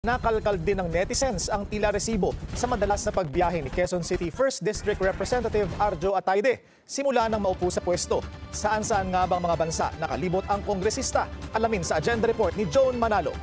Nakalkal din ng netizens ang tila resibo sa madalas na pagbiyahe ni Quezon City 1st District Representative Arjo Atayde simula nang maupo sa pwesto. Saan-saan nga bang mga bansa nakalibot ang kongresista? Alamin sa agenda report ni Joan Manalo.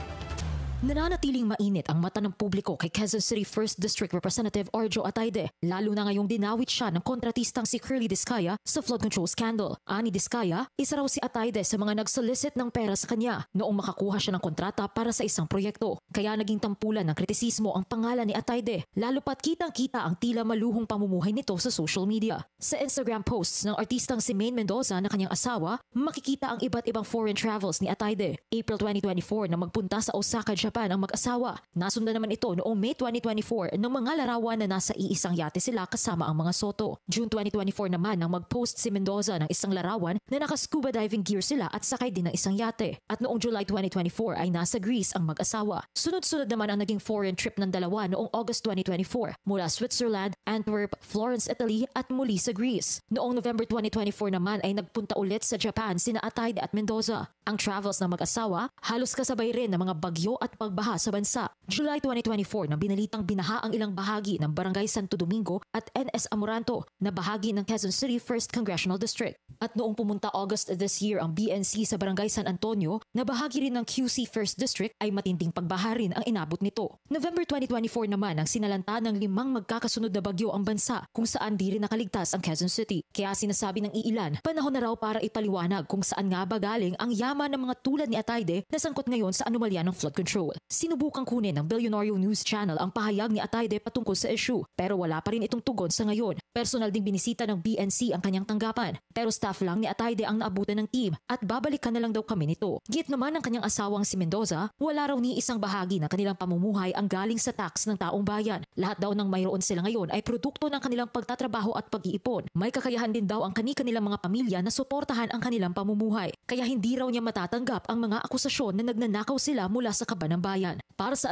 Nananatiling mainit ang mata ng publiko kay Quezon City 1st District Representative Arjo Atayde, lalo na ngayong dinawit siya ng kontratistang si Curly Diskaya sa flood control scandal. Ani Diskaya, isa raw si Atayde sa mga nag-solicit ng pera sa kanya noong makakuha siya ng kontrata para sa isang proyekto. Kaya naging tampulan ng kritisismo ang pangalan ni Atayde, lalo pat kitang-kita ang tila maluhong pamumuhay nito sa social media. Sa Instagram posts ng artistang si Maine Mendoza na kanyang asawa, makikita ang iba't ibang foreign travels ni Atayde. April 2024 na magpunta sa Osaka, Japan ang mag-asawa. Nasundan naman ito noong May 2024 ng mga larawan na nasa iisang yate sila kasama ang mga Soto. June 2024 naman nang mag-post si Mendoza ng isang larawan na naka-scuba diving gear sila at sakay din ng isang yate. At noong July 2024 ay nasa Greece ang mag-asawa. Sunod-sunod naman ang naging foreign trip ng dalawa noong August 2024 mula Switzerland, Antwerp, Florence, Italy at muli sa Greece. Noong November 2024 naman ay nagpunta ulit sa Japan sina Atayde at Mendoza. Ang travels ng mag-asawa halos kasabay rin ng mga bagyo at pagbaha sa bansa. July 2024 nang binalitang binaha ang ilang bahagi ng Barangay Santo Domingo at NS Amoranto na bahagi ng Quezon City 1st Congressional District. At noong pumunta August this year ang BNC sa Barangay San Antonio na bahagi rin ng QC 1st District ay matinding pagbaha rin ang inabot nito. November 2024 naman ang sinalanta ng 5 magkakasunod na bagyo ang bansa kung saan di rin nakaligtas ang Quezon City. Kaya sinasabi ng iilan, panahon na raw para ipaliwanag kung saan nga ba galing ang yaman ng mga tulad ni Atayde na sangkot ngayon sa anomalya ng flood control. Sinubukang kunin ng Billionario News Channel ang pahayag ni Atayde patungkol sa issue pero wala pa rin itong tugon sa ngayon. Personal ding binisita ng BNC ang kanyang tanggapan pero staff lang ni Atayde ang naabutan ng team at babalikan na lang daw kami nito. Git naman ng kanyang asawang si Mendoza, wala raw ni isang bahagi ng kanilang pamumuhay ang galing sa tax ng taong bayan. Lahat daw ng mayroon sila ngayon ay produkto ng kanilang pagtatrabaho at pag-iipon. May kakayahan din daw ang kanilang mga pamilya na suportahan ang kanilang pamumuhay. Kaya hindi raw niya matatanggap ang mga akusasyon na nagnanakaw sila mula sa kaban ng bayan. Para sa